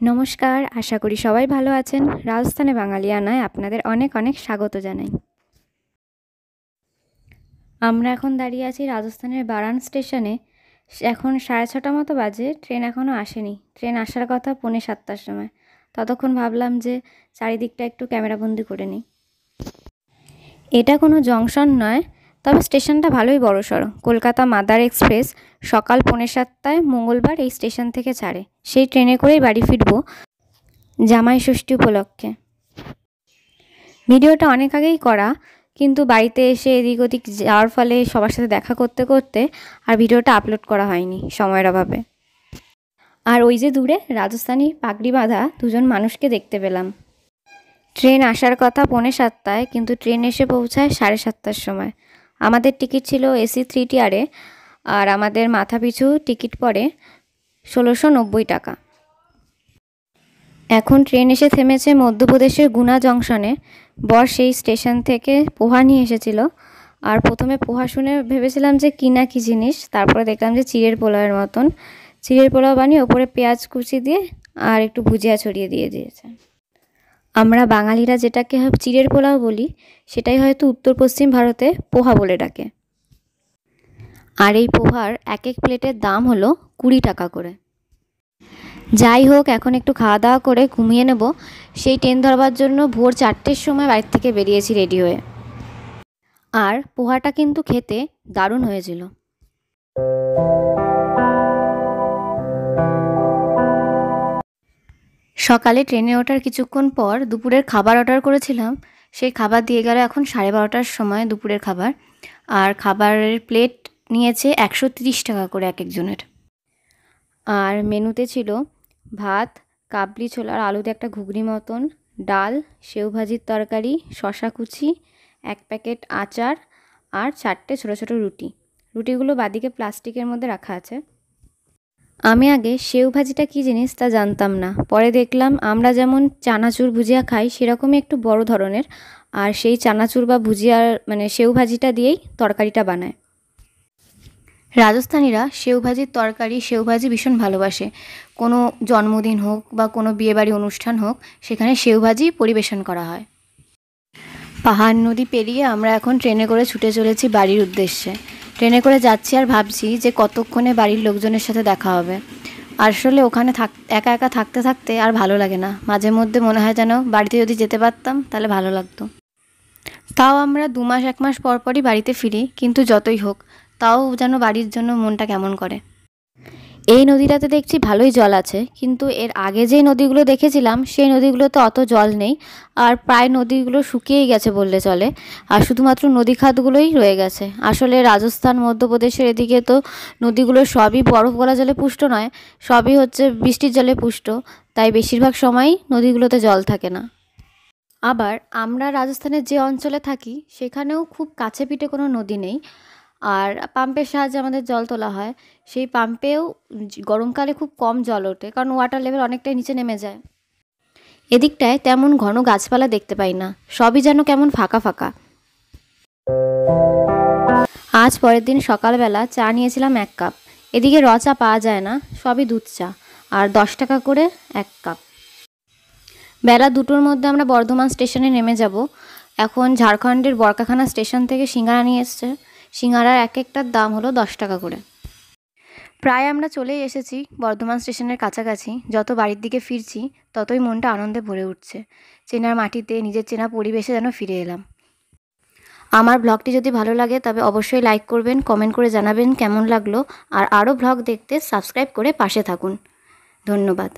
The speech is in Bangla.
নমস্কার, আশা করি সবাই ভালো আছেন। রাজস্থানে বাঙালিয়ানায় আপনাদের অনেক অনেক স্বাগত জানাই। আমরা এখন দাঁড়িয়ে আছি রাজস্থানের বারান স্টেশনে। এখন 6:30 মতো বাজে, ট্রেন এখনও আসেনি। ট্রেন আসার কথা 6:45টার সময়। ততক্ষণ ভাবলাম যে চারিদিকটা একটু ক্যামেরাবন্দি করে নিই। এটা কোনো জংশন নয়, তবে স্টেশনটা ভালোই বড়সড়। কলকাতা মাদার এক্সপ্রেস সকাল 7:45টায় মঙ্গলবার এই স্টেশন থেকে ছাড়ে। সেই ট্রেনে করেই বাড়ি ফিরব জামাই ষষ্ঠী উপলক্ষে। ভিডিওটা অনেক আগেই করা, কিন্তু বাড়িতে এসে এদিক ওদিক যাওয়ার ফলে সবার সাথে দেখা করতে করতে আর ভিডিওটা আপলোড করা হয়নি সময়ের অভাবে। আর ওই যে দূরে রাজস্থানী পাগড়ি বাঁধা দুজন মানুষকে দেখতে পেলাম। ট্রেন আসার কথা 6:45টায়, কিন্তু ট্রেন এসে পৌঁছায় 7:30টার সময়। আমাদের টিকিট ছিল AC 3 টিয়ারে, আর আমাদের মাথাপিছু টিকিট পড়ে 1690 টাকা। এখন ট্রেন এসে থেমেছে মধ্যপ্রদেশের গুনা জংশনে। বর সেই স্টেশন থেকে পোহা নিয়ে এসেছিল, আর প্রথমে পোহা শুনে ভেবেছিলাম যে কি না কি জিনিস, তারপরে দেখলাম যে চিড়ের পোলাওয়ের মতন। চিড়ের পোলাও বানিয়ে ওপরে পেঁয়াজ কুচি দিয়ে আর একটু ভুজিয়া ছড়িয়ে দিয়েছে। আমরা বাঙালিরা যেটাকে চিড়ের পোলাও বলি, সেটাই হয়তো উত্তর পশ্চিম ভারতে পোহা বলে ডাকে। আর এই পোহার এক এক প্লেটের দাম হলো 20 টাকা করে। যাই হোক, এখন একটু খাওয়া দাওয়া করে ঘুমিয়ে নেব। সেই ট্রেন ধরবার জন্য ভোর 4টের সময় বাড়ির থেকে বেরিয়েছি রেডি হয়ে। আর পোহাটা কিন্তু খেতে দারুণ হয়েছিল। সকালে ট্রেনে ওঠার কিছুক্ষণ পর দুপুরের খাবার অর্ডার করেছিলাম। সেই খাবার দিয়ে গেল এখন 12:30টার সময় দুপুরের খাবার। আর খাবারের প্লেট নিয়েছে 130 টাকা করে এক একজনের। আর মেনুতে ছিল ভাত, কাবলি ছোলার আলুতে একটা ঘুগনি মতন, ডাল, সেউ ভাজির তরকারি, শশা কুচি, 1 প্যাকেট আচার আর 4টে ছোটো ছোটো রুটি। রুটিগুলো বাদিকে প্লাস্টিকের মধ্যে রাখা আছে। আমি আগে সেউ ভাজিটা কী জিনিস তা জানতাম না। পরে দেখলাম আমরা যেমন চানাচুর ভুজিয়া খাই সেরকমই একটু বড় ধরনের, আর সেই চানাচুর বা ভুজিয়ার সেউ ভাজিটা দিয়েই তরকারিটা বানায়। রাজস্থানীরা সেউ ভাজির তরকারি, সেউ ভাজি ভীষণ ভালোবাসে। কোনো জন্মদিন হোক বা কোনো বিয়েবাড়ি অনুষ্ঠান হোক, সেখানে সেউ ভাজি পরিবেশন করা হয়। পাহাড় নদী পেরিয়ে আমরা এখন ট্রেনে করে ছুটে চলেছি বাড়ির উদ্দেশ্যে। ট্রেনে করে যাচ্ছি আর ভাবছি যে কতক্ষণে বাড়ির লোকজনের সাথে দেখা হবে। আসলে ওখানে একা একা থাকতে থাকতে আর ভালো লাগে না। মাঝে মধ্যে মনে হয় যেন বাড়িতে যদি যেতে পারতাম তাহলে ভালো লাগতো। তাও আমরা 2 মাস 1 মাস পর পরই বাড়িতে ফিরি, কিন্তু যতই হোক তাও যেন বাড়ির জন্য মনটা কেমন করে। এই নদীটাতে দেখছি ভালোই জল আছে, কিন্তু এর আগে যে নদীগুলো দেখেছিলাম সেই নদীগুলোতে অত জল নেই, আর প্রায় নদীগুলো শুকিয়েই গেছে বললে চলে। আর শুধুমাত্র নদী খাতগুলোই রয়ে গেছে। আসলে রাজস্থান মধ্যপ্রদেশের এদিকে তো নদীগুলো সবই বরফ গলা জলে পুষ্ট নয়, সবই হচ্ছে বৃষ্টির জলে পুষ্ট, তাই বেশিরভাগ সময়ই নদীগুলোতে জল থাকে না। আবার আমরা রাজস্থানের যে অঞ্চলে থাকি সেখানেও খুব কাছে পিঠে কোনো নদী নেই, আর পাম্পের সাহায্যে আমাদের জল তোলা হয়। সেই পাম্পেও গরমকালে খুব কম জল ওঠে, কারণ ওয়াটার লেভেল অনেকটাই নিচে নেমে যায়। এদিকটায় তেমন ঘন গাছপালা দেখতে পাই না, সবই যেন কেমন ফাঁকা ফাঁকা। আজ পরের দিন সকালবেলা চা নিয়েছিলাম 1 কাপ। এদিকে র চা পাওয়া যায় না, সবই দুধ চা, আর 10 টাকা করে 1 কাপ। বেলা 2টোর মধ্যে আমরা বর্ধমান স্টেশনে নেমে যাব। এখন ঝাড়খণ্ডের বরকাখানা স্টেশন থেকে সিঙ্গারা নিয়ে এসছে। সিঙ্গারার এক একটার দাম হলো 10 টাকা করে। প্রায় আমরা চলেই এসেছি বর্ধমান স্টেশনের কাছাকাছি। যত বাড়ির দিকে ফিরছি ততই মনটা আনন্দে ভরে উঠছে। চেনার মাটিতে, নিজের চেনা পরিবেশে যেন ফিরে এলাম। আমার ব্লগটি যদি ভালো লাগে তবে অবশ্যই লাইক করবেন, কমেন্ট করে জানাবেন কেমন লাগলো, আর আরও ব্লগ দেখতে সাবস্ক্রাইব করে পাশে থাকুন। ধন্যবাদ।